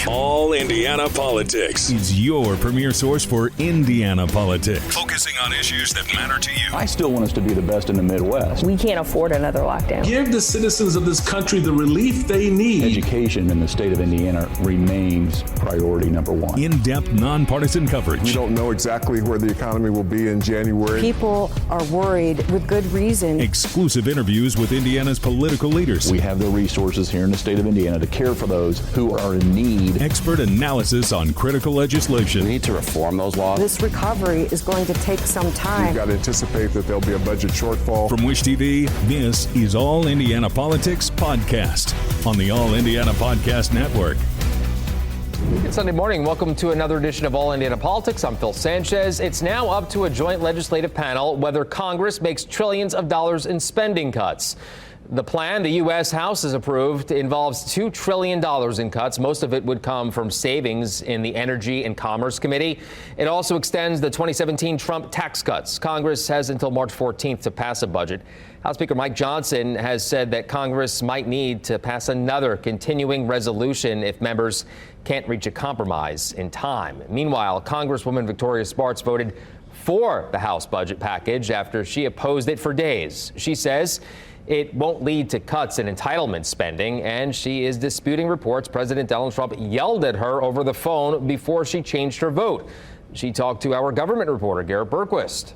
All Indiana Politics is your premier source for Indiana politics, focusing on issues that matter to you. I still want us to be the best in the Midwest. We can't afford another lockdown. Give the citizens of this country the relief they need. Education in the state of Indiana remains priority number one. In-depth, nonpartisan coverage. We don't know exactly where the economy will be in January. People are worried with good reason. Exclusive interviews with Indiana's political leaders. We have the resources here in the state of Indiana to care for those who are in need. Expert analysis on critical legislation. We need to reform those laws. This recovery is going to take some time. We've got to anticipate that there'll be a budget shortfall. From Wish TV, this is All Indiana Politics Podcast on the All Indiana Podcast Network. It's Sunday morning. Welcome to another edition of All Indiana Politics. I'm Phil Sanchez. It's now up to a joint legislative panel whether Congress makes trillions of dollars in spending cuts. The plan the U.S. House has approved involves $2 trillion in cuts. Most of it would come from savings in the Energy and Commerce Committee. It also extends the 2017 Trump tax cuts. Congress has until March 14th to pass a budget. House Speaker Mike Johnson has said that Congress might need to pass another continuing resolution if members can't reach a compromise in time. Meanwhile, Congresswoman Victoria Spartz voted for the House budget package after she opposed it for days. She says it won't lead to cuts in entitlement spending, and she is disputing reports President Donald Trump yelled at her over the phone before she changed her vote. She talked to our government reporter, Garrett Berquist.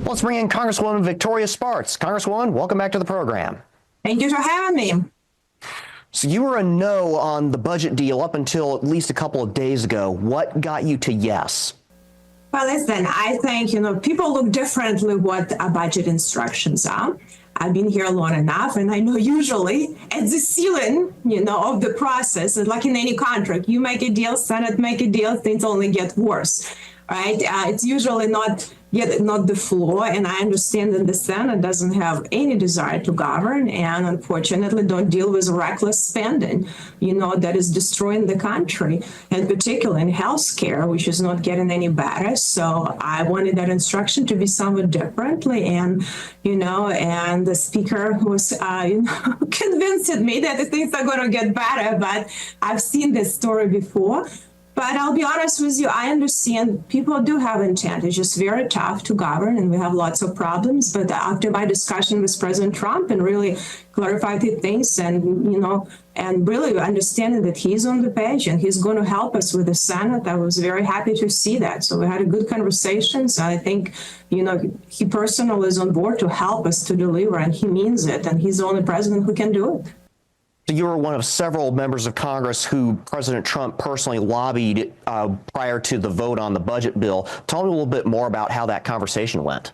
Let's bring in Congresswoman Victoria Spartz. Congresswoman, welcome back to the program. Thank you for having me. So you were a no on the budget deal up until at least a couple of days ago. What got you to yes? Well, listen, I think, people look differently what budget instructions are. I've been here long enough, and I know usually at the ceiling, of the process, like in any contract, you make a deal, Senate make a deal, things only get worse, right? It's usually not the floor, and I understand that the Senate doesn't have any desire to govern, and unfortunately don't deal with reckless spending, that is destroying the country, and particularly in healthcare, which is not getting any better. So I wanted that instruction to be somewhat differently, and and the speaker was convinced me that the things are going to get better, but I've seen this story before. But I'll be honest with you, I understand people do have intent. It's just very tough to govern, and we have lots of problems. But after my discussion with President Trump and really clarified the things and, and really understanding that he's on the page and he's going to help us with the Senate, I was very happy to see that. So we had a good conversations. I think, he personally is on board to help us to deliver, and he means it. And he's the only president who can do it. So you were one of several members of Congress who President Trump personally lobbied prior to the vote on the budget bill. Tell me a little bit more about how that conversation went.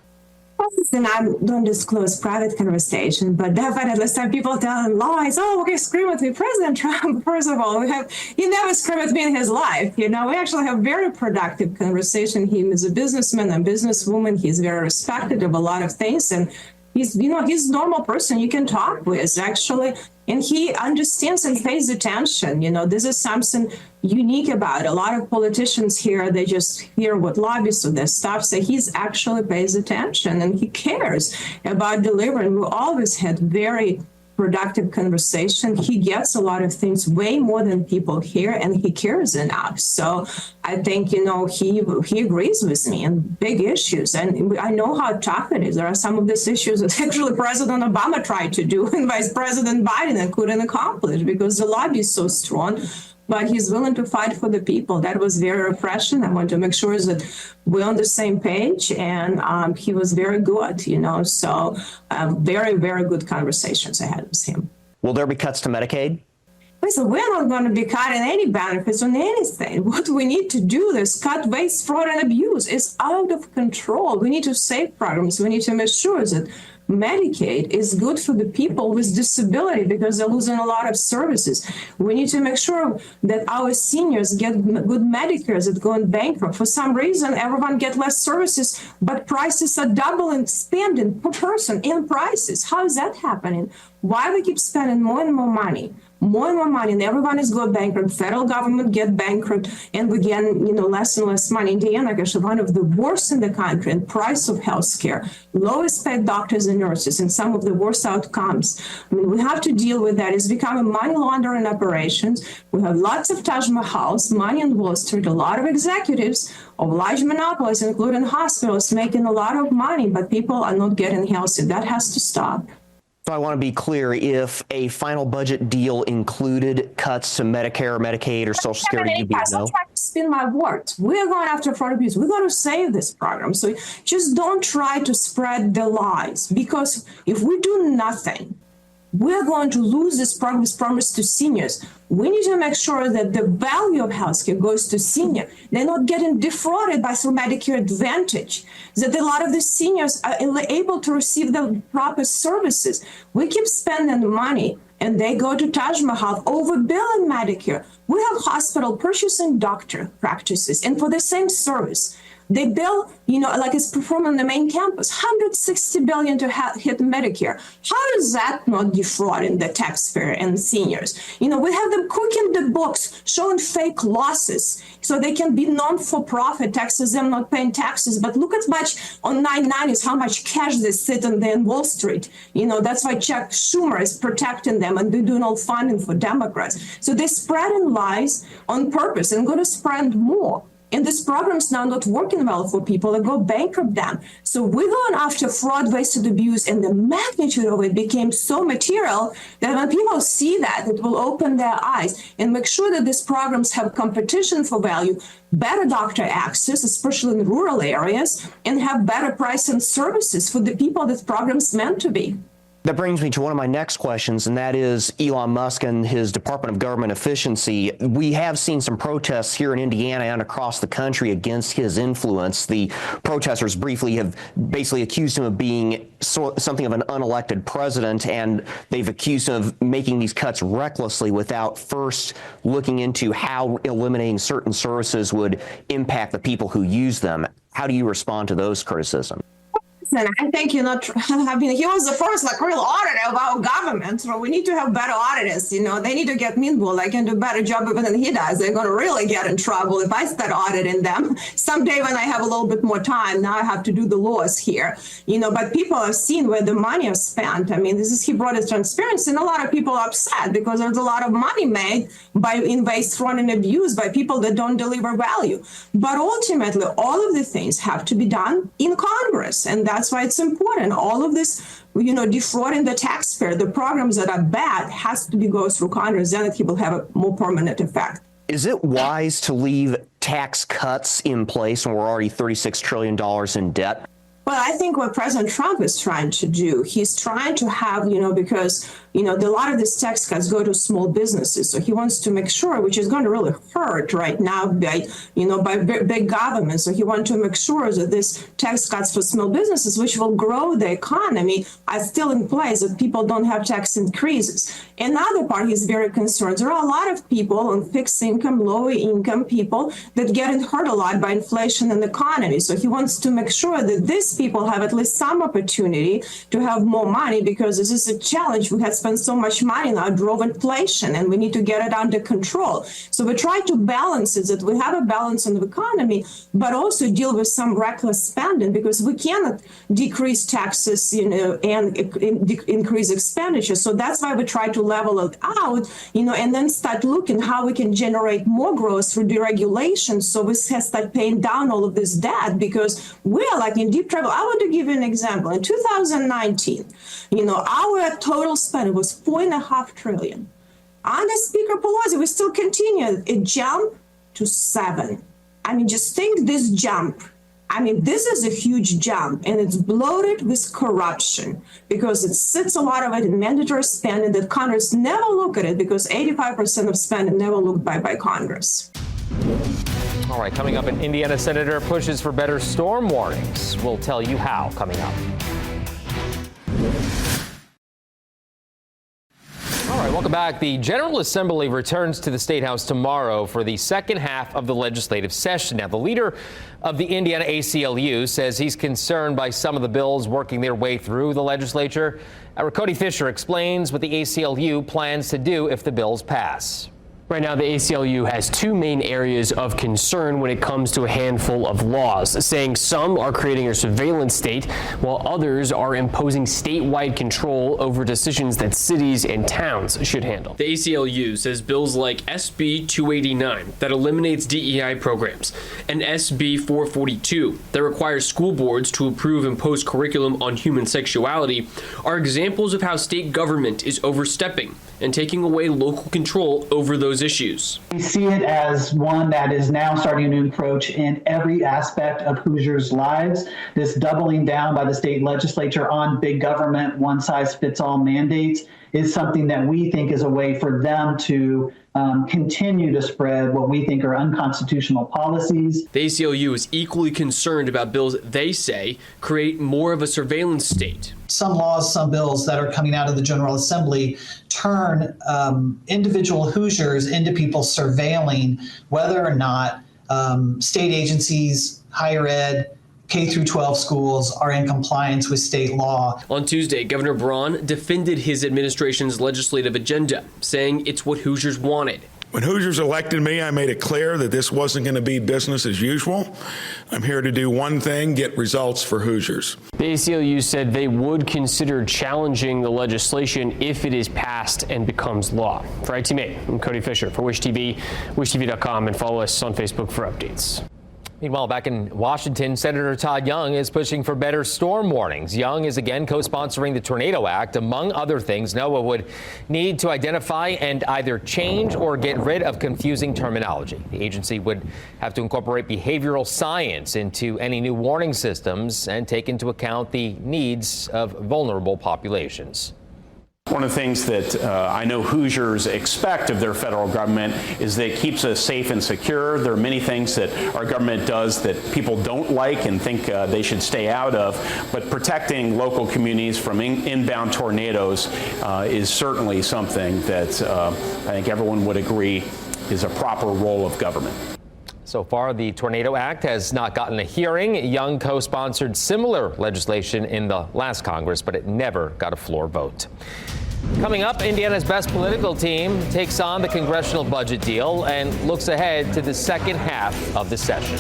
Well, listen, I don't disclose private conversation, but definitely some people telling lies. Oh, okay, scream at me. President Trump, first of all, he never screamed at me in his life. We actually have very productive conversation. He is a businessman and businesswoman. He's very respected of a lot of things, and he's a normal person you can talk with, actually. And he understands and pays attention. This is something unique about it. A lot of politicians here, they just hear what lobbyists or their staff say. He's actually pays attention and he cares about delivering. We always had very productive conversation. He gets a lot of things way more than people hear, and he cares enough. So I think, he agrees with me on big issues. And I know how tough it is. There are some of these issues that actually President Obama tried to do and Vice President Biden and couldn't accomplish because the lobby is so strong. But he's willing to fight for the people. That was very refreshing. I want to make sure that we're on the same page. And he was very good, So very, very good conversations I had with him. Will there be cuts to Medicaid? Listen, we're not going to be cutting any benefits on anything. What we need to do is cut waste, fraud, and abuse. It's out of control. We need to save programs. We need to make sure that Medicaid is good for the people with disability because they're losing a lot of services. We need to make sure that our seniors get good Medicare that going bankrupt. For some reason, everyone gets less services, but prices are doubling, spending per person in prices. How is that happening? Why we keep spending more and more money, and everyone is going bankrupt, federal government get bankrupt, and we get, less and less money. Indiana is one of the worst in the country in price of healthcare, lowest paid doctors and nurses, and some of the worst outcomes. I mean, we have to deal with that. It's becoming money laundering operations. We have lots of Taj Mahals, money in Wall Street, a lot of executives of large monopolies, including hospitals, making a lot of money, but people are not getting healthy. That has to stop. So I want to be clear, if a final budget deal included cuts to Medicare, Medicaid, or Social Security, you'd be no? I'm trying to spin my words. We're going after fraud abuse. We're going to save this program. So just don't try to spread the lies, because if we do nothing, we're going to lose this promise to seniors. We need to make sure that the value of healthcare goes to seniors. They're not getting defrauded through Medicare Advantage, that a lot of the seniors are able to receive the proper services. We keep spending money, and they go to Taj Mahal, overbilling Medicare. We have hospital purchasing doctor practices, and for the same service, they bill, like it's performed on the main campus, $160 billion to hit Medicare. How is that not defrauding the taxpayer and seniors? We have them cooking the books, showing fake losses, so they can be non-for-profit, taxes them not paying taxes. But look at much on 990s, how much cash they sit in there in Wall Street. That's why Chuck Schumer is protecting them, and they're doing all funding for Democrats. So they're spreading lies on purpose and going to spread more. And this program's now not working well for people that go bankrupt then. So we're going after fraud, wasted abuse, and the magnitude of it became so material that when people see that, it will open their eyes and make sure that these programs have competition for value, better doctor access, especially in rural areas, and have better price and services for the people this program's meant to be. That brings me to one of my next questions, and that is Elon Musk and his Department of Government Efficiency. We have seen some protests here in Indiana and across the country against his influence. The protesters briefly have basically accused him of being something of an unelected president, and they've accused him of making these cuts recklessly without first looking into how eliminating certain services would impact the people who use them. How do you respond to those criticisms? And I think he was the first real auditor of our government. So we need to have better auditors. They need to get nimble. They can do a better job even than he does. They're going to really get in trouble if I start auditing them. Someday when I have a little bit more time, now I have to do the laws here. But people have seen where the money is spent. I mean, he brought his transparency, and a lot of people are upset because there's a lot of money made in waste, fraud, and abuse by people that don't deliver value. But ultimately, all of the things have to be done in Congress, and that's why it's important. All of this, defrauding the taxpayer, the programs that are bad has to go through Congress, then it will have a more permanent effect. Is it wise to leave tax cuts in place when we're already $36 trillion in debt? Well, I think what President Trump is trying to do, he's trying to have, because, a lot of these tax cuts go to small businesses. So he wants to make sure, which is going to really hurt right now by big government. So he wants to make sure that these tax cuts for small businesses, which will grow the economy, are still in place, that people don't have tax increases. Another part, he's very concerned. There are a lot of people on fixed income, lower income people that get hurt a lot by inflation and the economy. So he wants to make sure that these people have at least some opportunity to have more money, because this is a challenge. We have spent so much money now, drove inflation, and we need to get it under control. So we try to balance it, that we have a balance in the economy, but also deal with some reckless spending, because we cannot decrease taxes, and increase expenditure. So that's why we try to level it out, and then start looking how we can generate more growth through deregulation. So we start paying down all of this debt, because we're in deep trouble. I want to give you an example. In 2019, our total spending was $4.5 trillion. Under Speaker Pelosi, we still continue. It jumped to $7 trillion. I mean, just think this jump. I mean, this is a huge jump, and it's bloated with corruption, because it sits a lot of it in mandatory spending that Congress never look at it, because 85% of spending never looked by Congress. All right, coming up, an Indiana senator pushes for better storm warnings. We'll tell you how coming up. All right, welcome back. The General Assembly returns to the State House tomorrow for the second half of the legislative session. Now, the leader of the Indiana ACLU says he's concerned by some of the bills working their way through the legislature. Our Cody Fisher explains what the ACLU plans to do if the bills pass. Right now, the ACLU has two main areas of concern when it comes to a handful of laws, saying some are creating a surveillance state, while others are imposing statewide control over decisions that cities and towns should handle. The ACLU says bills like SB 289 that eliminates DEI programs and SB 442 that requires school boards to approve and post curriculum on human sexuality are examples of how state government is overstepping and taking away local control over those issues. We see it as one that is now starting to encroach in every aspect of Hoosiers' lives. This doubling down by the state legislature on big government, one-size-fits-all mandates is something that we think is a way for them to continue to spread what we think are unconstitutional policies. The ACLU is equally concerned about bills they say create more of a surveillance state. Some laws, some bills that are coming out of the General Assembly turn individual Hoosiers into people surveilling whether or not state agencies, higher ed, K through 12 schools are in compliance with state law. On Tuesday, Governor Braun defended his administration's legislative agenda, saying it's what Hoosiers wanted. When Hoosiers elected me, I made it clear that this wasn't going to be business as usual. I'm here to do one thing, get results for Hoosiers. The ACLU said they would consider challenging the legislation if it is passed and becomes law. For ITMate, I'm Cody Fisher for Wish TV, wishtv.com, and follow us on Facebook for updates. Meanwhile, back in Washington, Senator Todd Young is pushing for better storm warnings. Young is again co-sponsoring the Tornado Act. Among other things, NOAA would need to identify and either change or get rid of confusing terminology. The agency would have to incorporate behavioral science into any new warning systems and take into account the needs of vulnerable populations. One of the things that I know Hoosiers expect of their federal government is that it keeps us safe and secure. There are many things that our government does that people don't like and think they should stay out of, but protecting local communities from inbound tornadoes is certainly something that I think everyone would agree is a proper role of government. So far, the Tornado Act has not gotten a hearing. Young co-sponsored similar legislation in the last Congress, but it never got a floor vote. Coming up, Indiana's best political team takes on the congressional budget deal and looks ahead to the second half of the session.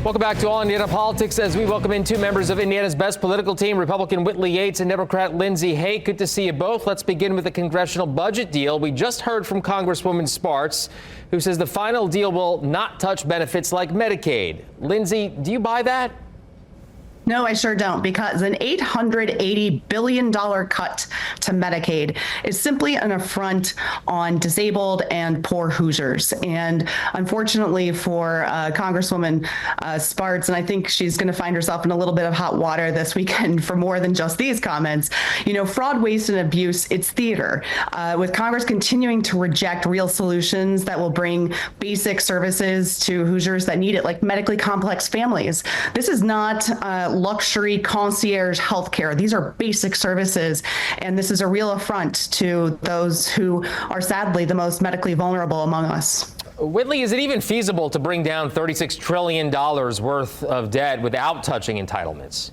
Welcome back to All Indiana Politics as we welcome in two members of Indiana's best political team, Republican Whitley Yates and Democrat Lindsay. Haake, good to see you both. Let's begin with the congressional budget deal. We just heard from Congresswoman Spartz, who says the final deal will not touch benefits like Medicaid. Lindsay, do you buy that? No, I sure don't, because an $880 billion cut to Medicaid is simply an affront on disabled and poor Hoosiers. And unfortunately for Congresswoman Spartz, and I think she's going to find herself in a little bit of hot water this weekend for more than just these comments, you know, fraud, waste, and abuse, it's theater. With Congress continuing to reject real solutions that will bring basic services to Hoosiers that need it, like medically complex families. This is not luxury concierge healthcare. These are basic services, and this is a real affront to those who are sadly the most medically vulnerable among us. Whitley, is it even feasible to bring down $36 trillion worth of debt without touching entitlements?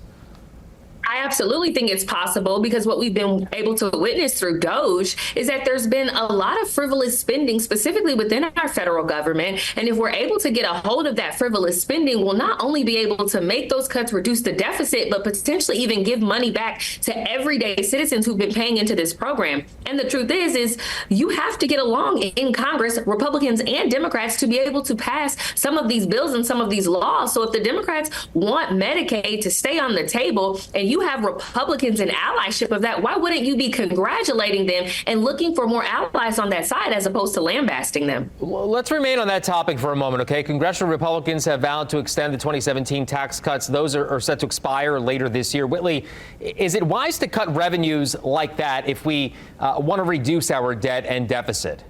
I absolutely think it's possible, because what we've been able to witness through DOGE is that there's been a lot of frivolous spending, specifically within our federal government. And if we're able to get a hold of that frivolous spending, we'll not only be able to make those cuts, reduce the deficit, but potentially even give money back to everyday citizens who've been paying into this program. And the truth is you have to get along in Congress, Republicans and Democrats, to be able to pass some of these bills and some of these laws. So if the Democrats want Medicaid to stay on the table and you have Republicans in allyship of that, why wouldn't you be congratulating them and looking for more allies on that side as opposed to lambasting them? Well, let's remain on that topic for a moment, okay? Congressional Republicans have vowed to extend the 2017 tax cuts. Those are set to expire later this year. Whitley, is it wise to cut revenues like that if we want to reduce our debt and deficit?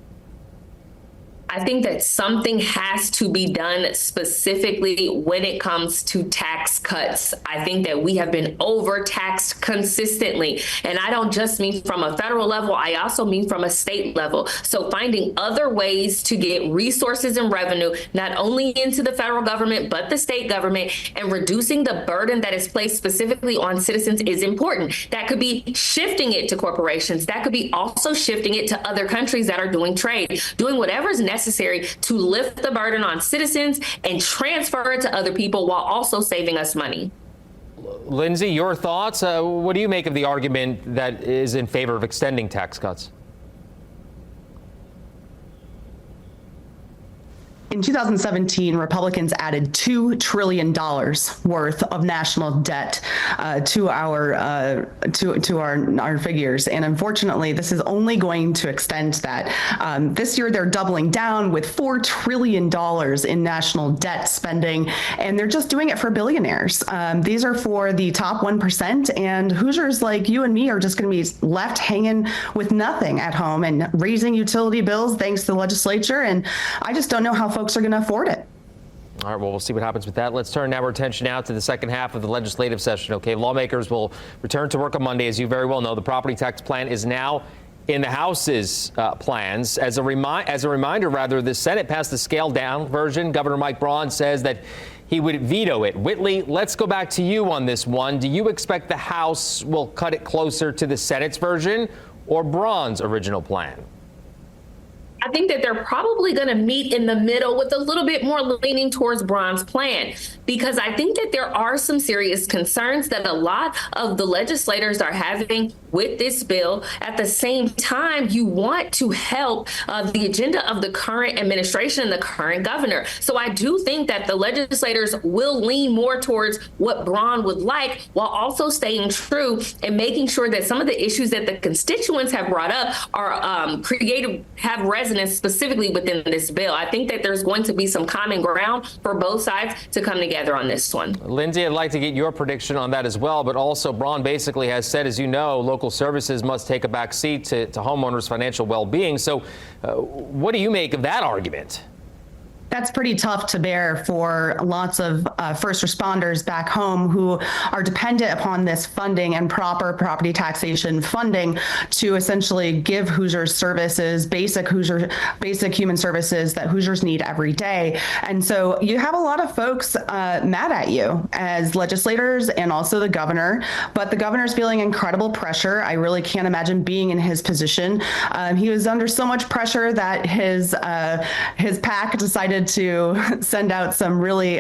I think that something has to be done specifically when it comes to tax cuts. I think that we have been overtaxed consistently. And I don't just mean from a federal level, I also mean from a state level. So finding other ways to get resources and revenue, not only into the federal government, but the state government, and reducing the burden that is placed specifically on citizens is important. That could be shifting it to corporations. That could be also shifting it to other countries that are doing trade, doing whatever is necessary to lift the burden on citizens and transfer it to other people while also saving us money. Lindsay, your thoughts? What do you make of the argument that is in favor of extending tax cuts? In 2017, Republicans added $2 trillion worth of national debt to our figures, and unfortunately, this is only going to extend that. This year, they're doubling down with $4 trillion in national debt spending, and they're just doing it for billionaires. These are for the top 1%, and Hoosiers like you and me are just going to be left hanging with nothing at home and raising utility bills thanks to the legislature. And I just don't know how folks are going to afford it. All right, well, we'll see what happens with that. Let's turn now our attention now to the second half of the legislative session. Okay, lawmakers will return to work on Monday. As you very well know, the property tax plan is now in the House's plans. As a reminder, the Senate passed the scaled-down version. Governor Mike Braun says that he would veto it. Whitley, let's go back to you on this one. Do you expect the House will cut it closer to the Senate's version or Braun's original plan? I think that they're probably going to meet in the middle with a little bit more leaning towards Braun's plan, because I think that there are some serious concerns that a lot of the legislators are having with this bill. At the same time, you want to help the agenda of the current administration and the current governor. So I do think that the legislators will lean more towards what Braun would like, while also staying true and making sure that some of the issues that the constituents have brought up are have resonance specifically within this bill. I think that there's going to be some common ground for both sides to come together on this one. Lindsay, I'd like to get your prediction on that as well, but also Braun basically has said, as you know, local services must take a back seat to homeowners' financial well-being. So what do you make of that argument? That's pretty tough to bear for lots of first responders back home who are dependent upon this funding and proper property taxation funding to essentially give Hoosiers services, basic human services that Hoosiers need every day. And so you have a lot of folks mad at you as legislators and also the governor, but the governor's feeling incredible pressure. I really can't imagine being in his position. He was under so much pressure that his PAC decided to send out some really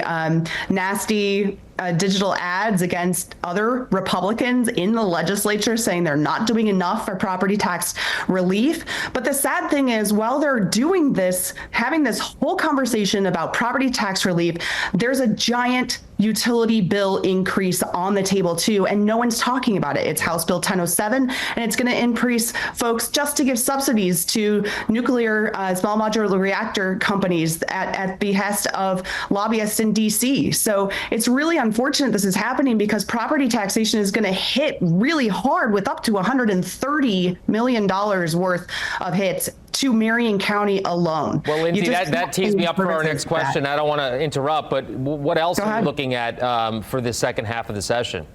nasty digital ads against other Republicans in the legislature saying they're not doing enough for property tax relief. But the sad thing is, while they're doing this, having this whole conversation about property tax relief, there's a giant utility bill increase on the table too, and no one's talking about it. It's House Bill 1007, and it's going to increase folks just to give subsidies to nuclear small modular reactor companies at behest of lobbyists in DC. So it's really unfortunate this is happening, because property taxation is going to hit really hard with up to $130 million worth of hits to Marion County alone. Well, Lindsay, that tees me up for our next question. I don't want to interrupt, but what else are you looking at for the second half of the session?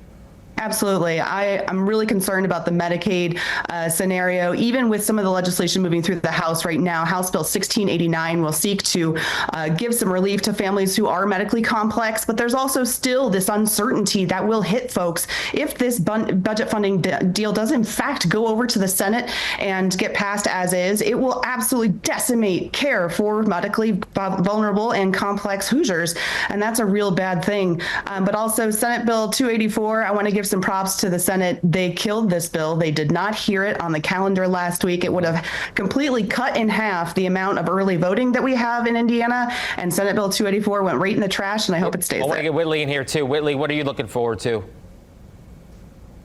Absolutely. I'm really concerned about the Medicaid scenario, even with some of the legislation moving through the House right now. House Bill 1689 will seek to give some relief to families who are medically complex, but there's also still this uncertainty that will hit folks if this budget funding deal does in fact go over to the Senate and get passed as is. It will absolutely decimate care for medically vulnerable and complex Hoosiers, and that's a real bad thing. But also Senate Bill 284, I want to give some props to the Senate. They killed this bill. They did not hear it on the calendar last week. It would have completely cut in half the amount of early voting that we have in Indiana. And Senate Bill 284 went right in the trash, and I hope it stays there. I want to get Whitley in here too. Whitley, what are you looking forward to?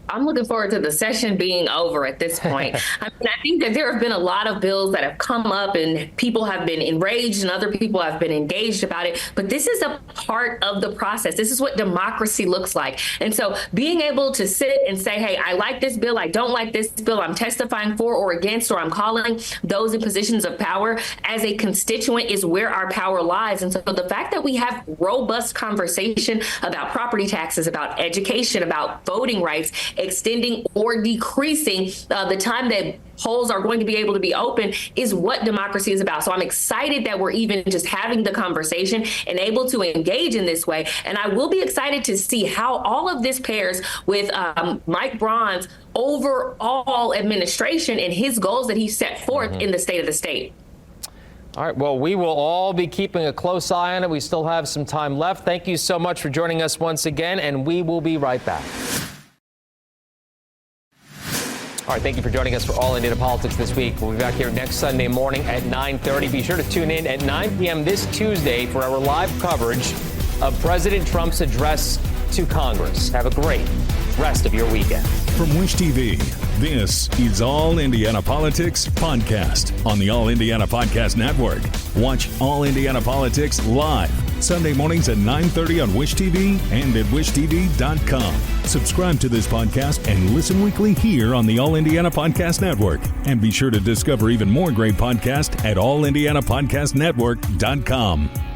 I'm looking forward to the session being over at this point. I think that there have been a lot of bills that have come up and people have been enraged and other people have been engaged about it. But this is a part of the process. This is what democracy looks like. And so being able to sit and say, hey, I like this bill, I don't like this bill, I'm testifying for or against, or I'm calling those in positions of power as a constituent is where our power lies. And so the fact that we have robust conversation about property taxes, about education, about voting rights, extending or decreasing the time that polls are going to be able to be open is what democracy is about. So I'm excited that we're even just having the conversation and able to engage in this way. And I will be excited to see how all of this pairs with Mike Braun's overall administration and his goals that he set forth in the state of the state. All right, well, we will all be keeping a close eye on it. We still have some time left. Thank you so much for joining us once again, and we will be right back. All right, thank you for joining us for All Indiana Politics this week. We'll be back here next Sunday morning at 9:30. Be sure to tune in at 9 p.m. this Tuesday for our live coverage of President Trump's address to Congress. Have a great rest of your weekend. From Wish TV, this is All Indiana Politics Podcast on the All Indiana Podcast Network. Watch All Indiana Politics live Sunday mornings at 9:30 on Wish TV and at wishtv.com. Subscribe to this podcast and listen weekly here on the All Indiana Podcast Network. And be sure to discover even more great podcasts at allindianapodcastnetwork.com.